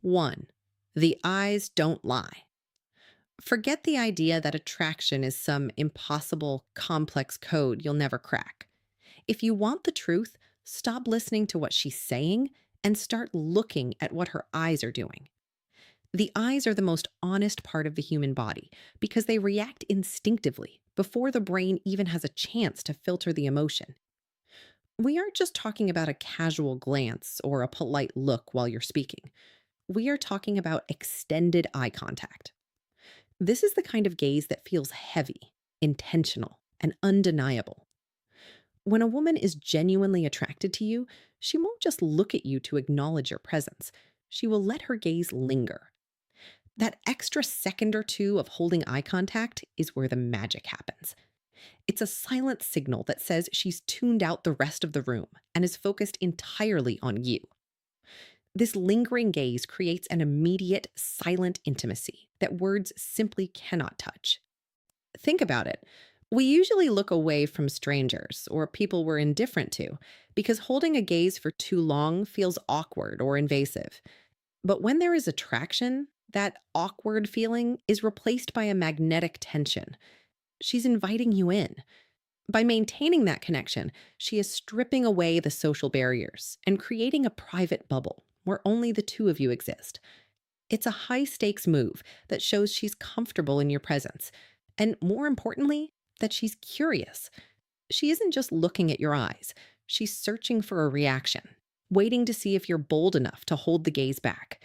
1. The eyes don't lie. Forget the idea that attraction is some impossible, complex code you'll never crack. If you want the truth, stop listening to what she's saying and start looking at what her eyes are doing. The eyes are the most honest part of the human body because they react instinctively before the brain even has a chance to filter the emotion. We aren't just talking about a casual glance or a polite look while you're speaking. We are talking about extended eye contact. This is the kind of gaze that feels heavy, intentional, and undeniable. When a woman is genuinely attracted to you, she won't just look at you to acknowledge your presence. She will let her gaze linger. That extra second or two of holding eye contact is where the magic happens. It's a silent signal that says she's tuned out the rest of the room and is focused entirely on you. This lingering gaze creates an immediate, silent intimacy that words simply cannot touch. Think about it. We usually look away from strangers or people we're indifferent to because holding a gaze for too long feels awkward or invasive. But when there is attraction, that awkward feeling is replaced by a magnetic tension. She's inviting you in. By maintaining that connection, she is stripping away the social barriers and creating a private bubble where only the two of you exist. It's a high stakes move that shows she's comfortable in your presence, and more importantly, that she's curious. She isn't just looking at your eyes, she's searching for a reaction, waiting to see if you're bold enough to hold the gaze back.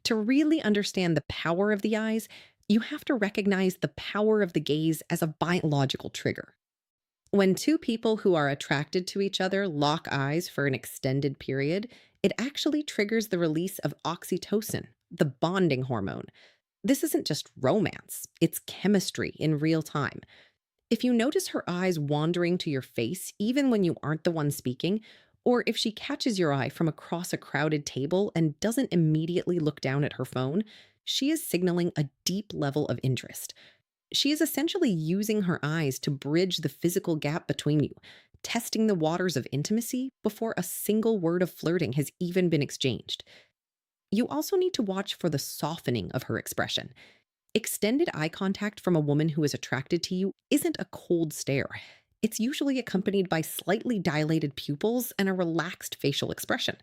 To really understand the power of the eyes, you have to recognize the power of the gaze as a biological trigger. When two people who are attracted to each other lock eyes for an extended period, it actually triggers the release of oxytocin, the bonding hormone. This isn't just romance, it's chemistry in real time. If you notice her eyes wandering to your face, even when you aren't the one speaking, or if she catches your eye from across a crowded table and doesn't immediately look down at her phone, she is signaling a deep level of interest. She is essentially using her eyes to bridge the physical gap between you, testing the waters of intimacy before a single word of flirting has even been exchanged. You also need to watch for the softening of her expression. Extended eye contact from a woman who is attracted to you isn't a cold stare. It's usually accompanied by slightly dilated pupils and a relaxed facial expression.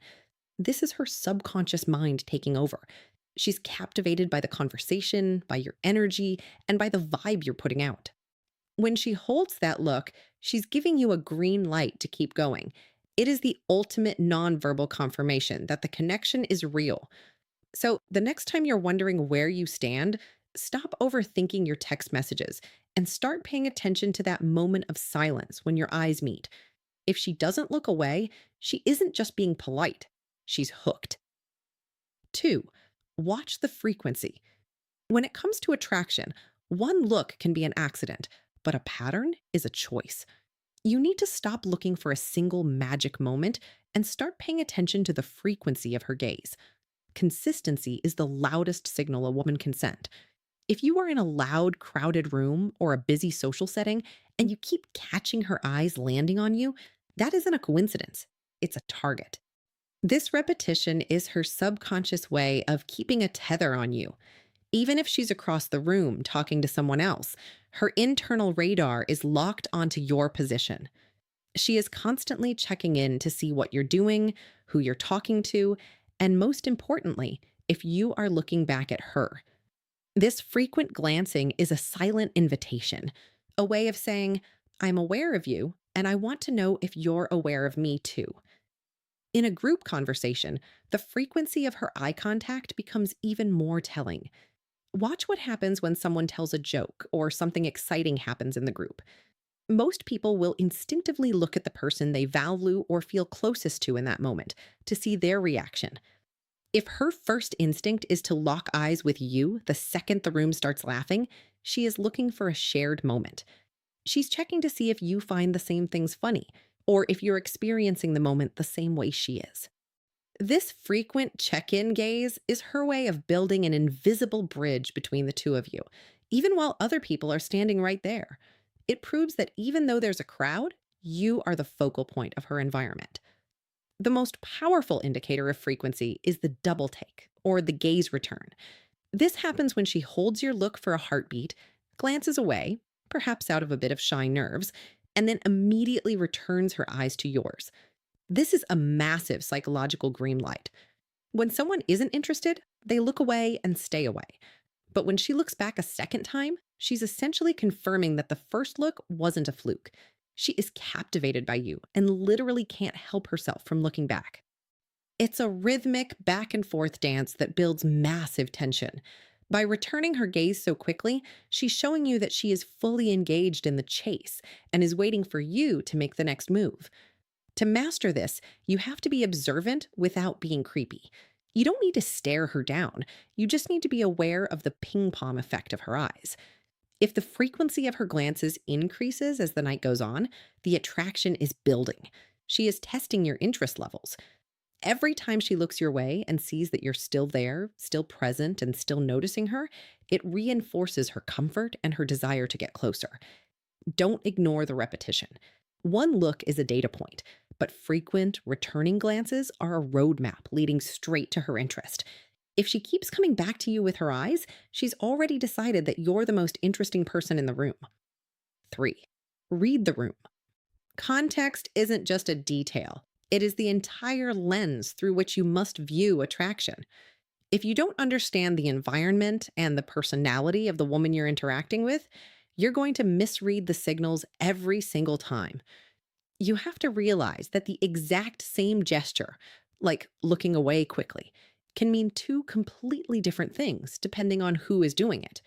This is her subconscious mind taking over. She's captivated by the conversation, by your energy, and by the vibe you're putting out. When she holds that look, she's giving you a green light to keep going. It is the ultimate nonverbal confirmation that the connection is real. So the next time you're wondering where you stand, stop overthinking your text messages and start paying attention to that moment of silence when your eyes meet. If she doesn't look away, she isn't just being polite, she's hooked. 2. Watch the frequency. When it comes to attraction, one look can be an accident, but a pattern is a choice. You need to stop looking for a single magic moment and start paying attention to the frequency of her gaze. Consistency is the loudest signal a woman can send. If you are in a loud, crowded room or a busy social setting and you keep catching her eyes landing on you, that isn't a coincidence. It's a target. This repetition is her subconscious way of keeping a tether on you. Even if she's across the room talking to someone else, her internal radar is locked onto your position. She is constantly checking in to see what you're doing, who you're talking to, and most importantly, if you are looking back at her. This frequent glancing is a silent invitation, a way of saying, I'm aware of you, and I want to know if you're aware of me too. In a group conversation, the frequency of her eye contact becomes even more telling. Watch what happens when someone tells a joke or something exciting happens in the group. Most people will instinctively look at the person they value or feel closest to in that moment to see their reaction. If her first instinct is to lock eyes with you the second the room starts laughing, she is looking for a shared moment. She's checking to see if you find the same things funny, or if you're experiencing the moment the same way she is. This frequent check-in gaze is her way of building an invisible bridge between the two of you, even while other people are standing right there. It proves that even though there's a crowd, you are the focal point of her environment. The most powerful indicator of frequency is the double take, or the gaze return. This happens when she holds your look for a heartbeat, glances away, perhaps out of a bit of shy nerves, and then immediately returns her eyes to yours. This is a massive psychological green light. When someone isn't interested, they look away and stay away. But when she looks back a second time, she's essentially confirming that the first look wasn't a fluke. She is captivated by you and literally can't help herself from looking back. It's a rhythmic back and forth dance that builds massive tension. By returning her gaze so quickly, she's showing you that she is fully engaged in the chase and is waiting for you to make the next move. To master this, you have to be observant without being creepy. You don't need to stare her down. You just need to be aware of the ping pong effect of her eyes. If the frequency of her glances increases as the night goes on, the attraction is building. She is testing your interest levels. Every time she looks your way and sees that you're still there, still present, and still noticing her, it reinforces her comfort and her desire to get closer. Don't ignore the repetition. One look is a data point, but frequent, returning glances are a roadmap leading straight to her interest. If she keeps coming back to you with her eyes, she's already decided that you're the most interesting person in the room. 3. Read the room. Context isn't just a detail. It is the entire lens through which you must view attraction. If you don't understand the environment and the personality of the woman you're interacting with, you're going to misread the signals every single time. You have to realize that the exact same gesture, like looking away quickly, can mean two completely different things depending on who is doing it.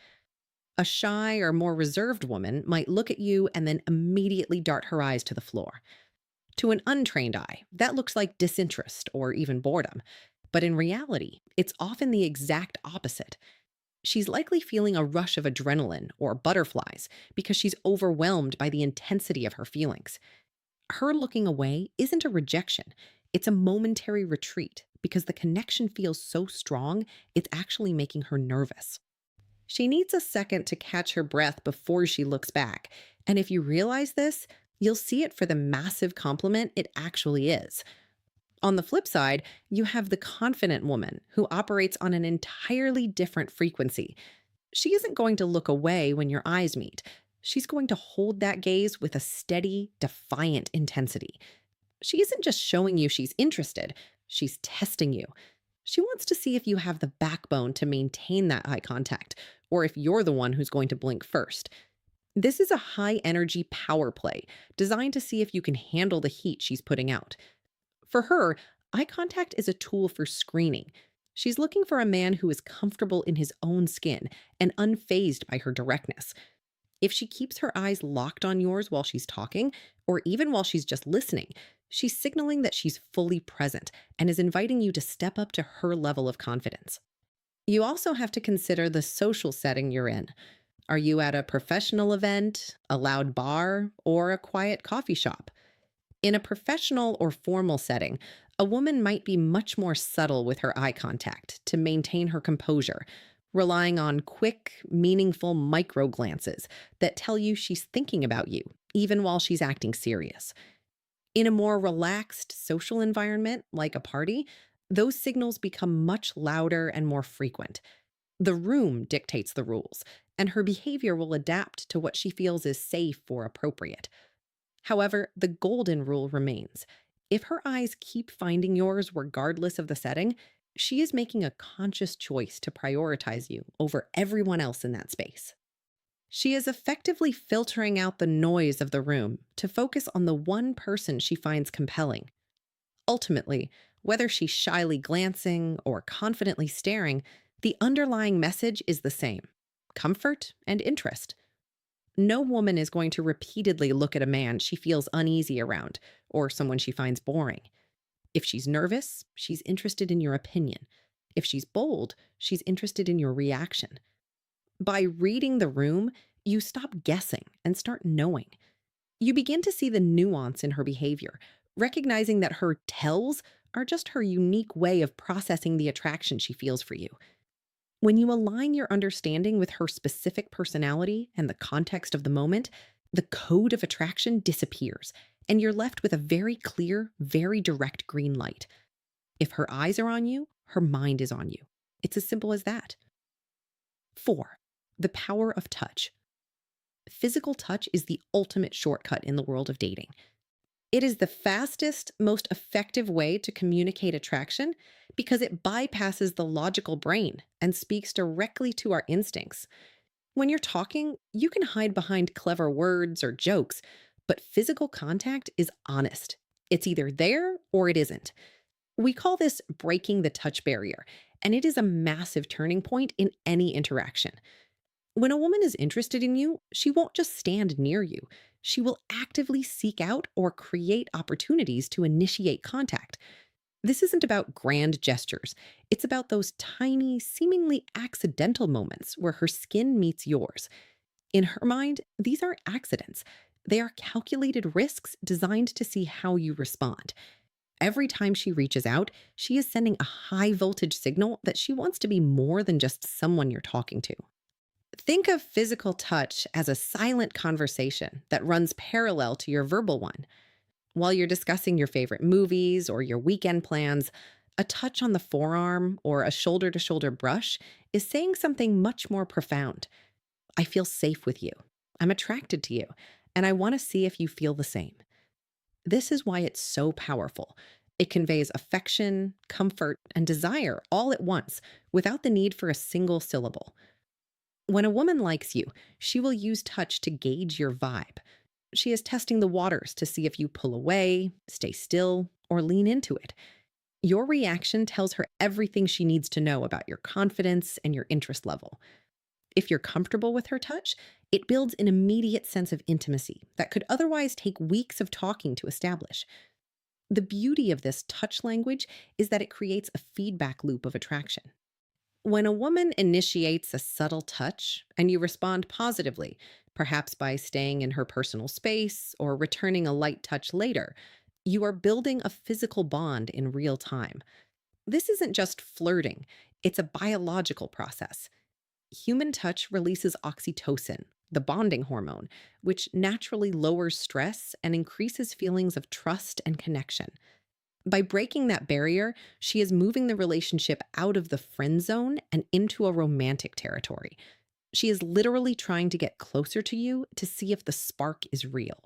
A shy or more reserved woman might look at you and then immediately dart her eyes to the floor. To an untrained eye, that looks like disinterest or even boredom. But in reality, it's often the exact opposite. She's likely feeling a rush of adrenaline or butterflies because she's overwhelmed by the intensity of her feelings. Her looking away isn't a rejection, it's a momentary retreat because the connection feels so strong, it's actually making her nervous. She needs a second to catch her breath before she looks back, and if you realize this, you'll see it for the massive compliment it actually is. On the flip side, you have the confident woman who operates on an entirely different frequency. She isn't going to look away when your eyes meet. She's going to hold that gaze with a steady, defiant intensity. She isn't just showing you she's interested, she's testing you. She wants to see if you have the backbone to maintain that eye contact, or if you're the one who's going to blink first. This is a high-energy power play designed to see if you can handle the heat she's putting out. For her, eye contact is a tool for screening. She's looking for a man who is comfortable in his own skin and unfazed by her directness. If she keeps her eyes locked on yours while she's talking, or even while she's just listening, she's signaling that she's fully present and is inviting you to step up to her level of confidence. You also have to consider the social setting you're in. Are you at a professional event, a loud bar, or a quiet coffee shop? In a professional or formal setting, a woman might be much more subtle with her eye contact to maintain her composure, relying on quick, meaningful micro glances that tell you she's thinking about you, even while she's acting serious. In a more relaxed social environment, like a party, those signals become much louder and more frequent. The room dictates the rules, and her behavior will adapt to what she feels is safe or appropriate. However, the golden rule remains. If her eyes keep finding yours regardless of the setting, she is making a conscious choice to prioritize you over everyone else in that space. She is effectively filtering out the noise of the room to focus on the one person she finds compelling. Ultimately, whether she's shyly glancing or confidently staring, the underlying message is the same: comfort and interest. No woman is going to repeatedly look at a man she feels uneasy around or someone she finds boring. If she's nervous, she's interested in your opinion. If she's bold, she's interested in your reaction. By reading the room, you stop guessing and start knowing. You begin to see the nuance in her behavior, recognizing that her tells are just her unique way of processing the attraction she feels for you. When you align your understanding with her specific personality and the context of the moment, the code of attraction disappears, and you're left with a very clear, very direct green light. If her eyes are on you, her mind is on you. It's as simple as that. 4. The power of touch. Physical touch is the ultimate shortcut in the world of dating. It is the fastest, most effective way to communicate attraction because it bypasses the logical brain and speaks directly to our instincts. When you're talking, you can hide behind clever words or jokes, but physical contact is honest. It's either there or it isn't. We call this breaking the touch barrier, and it is a massive turning point in any interaction. When a woman is interested in you, she won't just stand near you. She will actively seek out or create opportunities to initiate contact. This isn't about grand gestures. It's about those tiny, seemingly accidental moments where her skin meets yours. In her mind, these aren't accidents. They are calculated risks designed to see how you respond. Every time she reaches out, she is sending a high voltage signal that she wants to be more than just someone you're talking to. Think of physical touch as a silent conversation that runs parallel to your verbal one. While you're discussing your favorite movies or your weekend plans, a touch on the forearm or a shoulder to shoulder brush is saying something much more profound. I feel safe with you. I'm attracted to you. And I want to see if you feel the same. This is why it's so powerful. It conveys affection, comfort, and desire all at once without the need for a single syllable. When a woman likes you, she will use touch to gauge your vibe. She is testing the waters to see if you pull away, stay still, or lean into it. Your reaction tells her everything she needs to know about your confidence and your interest level. If you're comfortable with her touch, it builds an immediate sense of intimacy that could otherwise take weeks of talking to establish. The beauty of this touch language is that it creates a feedback loop of attraction. When a woman initiates a subtle touch and you respond positively, perhaps by staying in her personal space or returning a light touch later, you are building a physical bond in real time. This isn't just flirting, it's a biological process. Human touch releases oxytocin, the bonding hormone, which naturally lowers stress and increases feelings of trust and connection. By breaking that barrier, she is moving the relationship out of the friend zone and into a romantic territory. She is literally trying to get closer to you to see if the spark is real.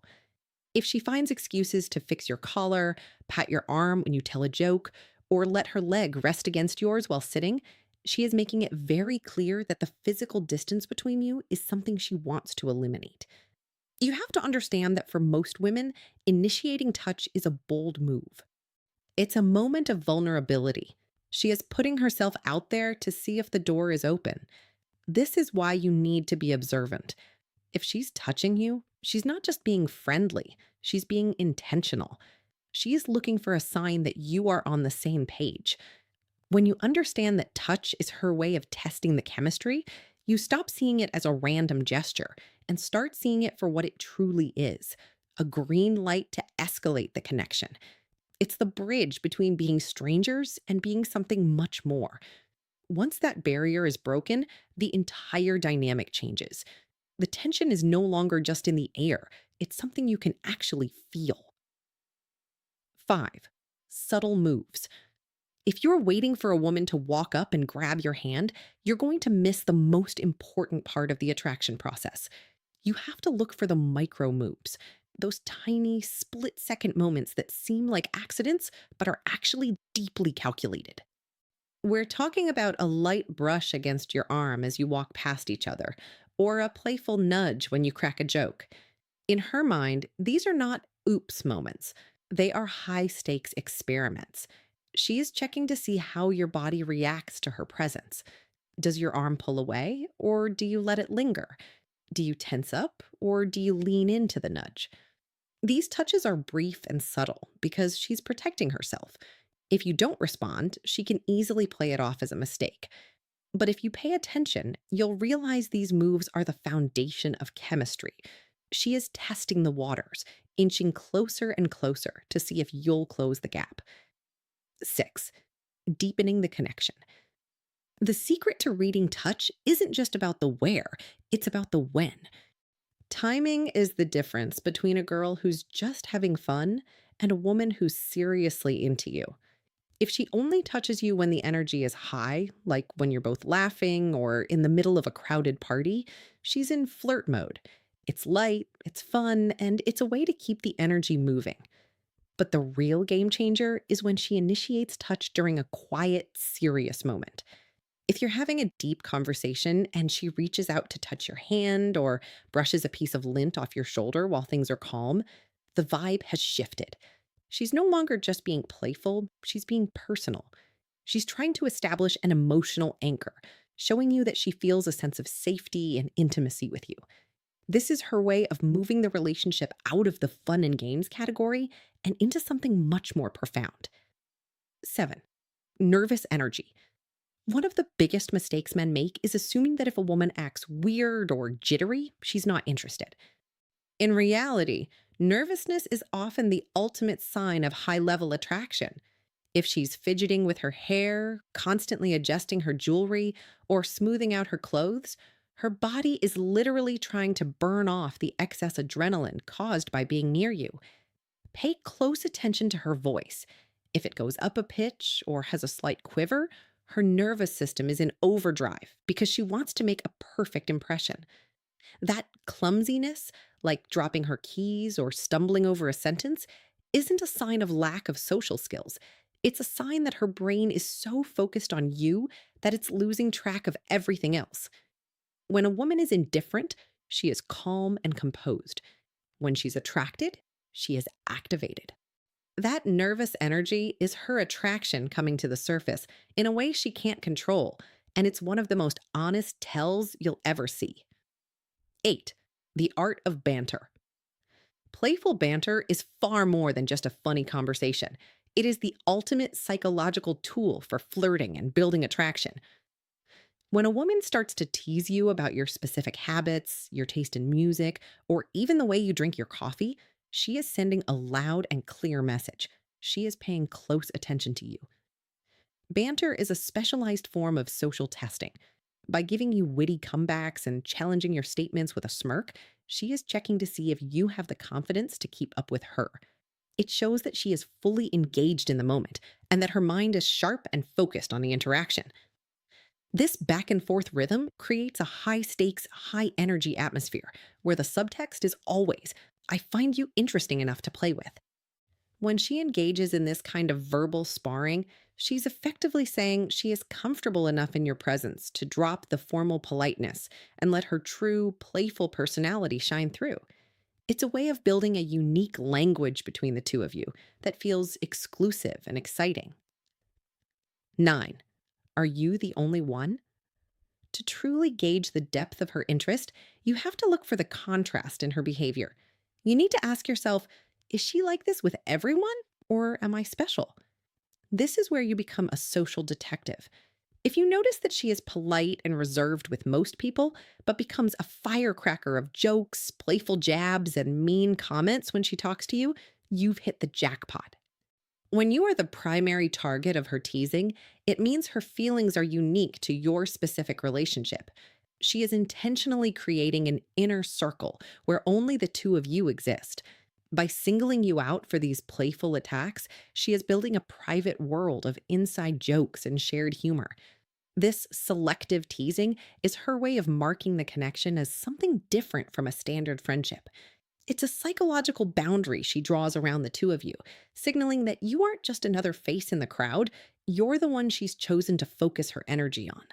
If she finds excuses to fix your collar, pat your arm when you tell a joke, or let her leg rest against yours while sitting, she is making it very clear that the physical distance between you is something she wants to eliminate. You have to understand that for most women, initiating touch is a bold move. It's a moment of vulnerability. She is putting herself out there to see if the door is open. This is why you need to be observant. If she's touching you, she's not just being friendly, she's being intentional. She is looking for a sign that you are on the same page. When you understand that touch is her way of testing the chemistry, you stop seeing it as a random gesture and start seeing it for what it truly is, a green light to escalate the connection. It's the bridge between being strangers and being something much more. Once that barrier is broken, the entire dynamic changes. The tension is no longer just in the air, it's something you can actually feel. 5. Subtle moves. If you're waiting for a woman to walk up and grab your hand, you're going to miss the most important part of the attraction process. You have to look for the micro moves, those tiny split-second moments that seem like accidents but are actually deeply calculated. We're talking about a light brush against your arm as you walk past each other, or a playful nudge when you crack a joke. In her mind, these are not oops moments. They are high stakes experiments. She is checking to see how your body reacts to her presence. Does your arm pull away, or do you let it linger? Do you tense up, or do you lean into the nudge? These touches are brief and subtle because she's protecting herself. If you don't respond, she can easily play it off as a mistake. But if you pay attention, you'll realize these moves are the foundation of chemistry. She is testing the waters, inching closer and closer to see if you'll close the gap. 6. Deepening the connection. The secret to reading touch isn't just about the where, it's about the when. Timing is the difference between a girl who's just having fun and a woman who's seriously into you. If she only touches you when the energy is high, like when you're both laughing or in the middle of a crowded party, she's in flirt mode. It's light, it's fun, and it's a way to keep the energy moving. But the real game changer is when she initiates touch during a quiet, serious moment. If you're having a deep conversation and she reaches out to touch your hand or brushes a piece of lint off your shoulder while things are calm, the vibe has shifted. She's no longer just being playful, she's being personal. She's trying to establish an emotional anchor, showing you that she feels a sense of safety and intimacy with you. This is her way of moving the relationship out of the fun and games category and into something much more profound. 7. Nervous energy. One of the biggest mistakes men make is assuming that if a woman acts weird or jittery, she's not interested. In reality, nervousness is often the ultimate sign of high level attraction. If she's fidgeting with her hair, constantly adjusting her jewelry, or smoothing out her clothes, her body is literally trying to burn off the excess adrenaline caused by being near you. Pay close attention to her voice. If it goes up a pitch or has a slight quiver, her nervous system is in overdrive because she wants to make a perfect impression. That clumsiness, like dropping her keys or stumbling over a sentence, isn't a sign of lack of social skills. It's a sign that her brain is so focused on you that it's losing track of everything else. When a woman is indifferent, she is calm and composed. When she's attracted, she is activated. That nervous energy is her attraction coming to the surface in a way she can't control, and it's one of the most honest tells you'll ever see. 8. The art of banter. Playful banter is far more than just a funny conversation. It is the ultimate psychological tool for flirting and building attraction. When a woman starts to tease you about your specific habits, your taste in music, or even the way you drink your coffee, she is sending a loud and clear message. She is paying close attention to you. Banter is a specialized form of social testing. By giving you witty comebacks and challenging your statements with a smirk, she is checking to see if you have the confidence to keep up with her. It shows that she is fully engaged in the moment and that her mind is sharp and focused on the interaction. This back and forth rhythm creates a high stakes, high energy atmosphere where the subtext is always, I find you interesting enough to play with. When she engages in this kind of verbal sparring, she's effectively saying she is comfortable enough in your presence to drop the formal politeness and let her true, playful personality shine through. It's a way of building a unique language between the two of you that feels exclusive and exciting. 9. Are you the only one? To truly gauge the depth of her interest, you have to look for the contrast in her behavior. You need to ask yourself, is she like this with everyone, or am I special? This is where you become a social detective. If you notice that she is polite and reserved with most people, but becomes a firecracker of jokes, playful jabs, and mean comments when she talks to you, you've hit the jackpot. When you are the primary target of her teasing, it means her feelings are unique to your specific relationship. She is intentionally creating an inner circle where only the two of you exist. By singling you out for these playful attacks, she is building a private world of inside jokes and shared humor. This selective teasing is her way of marking the connection as something different from a standard friendship. It's a psychological boundary she draws around the two of you, signaling that you aren't just another face in the crowd, you're the one she's chosen to focus her energy on.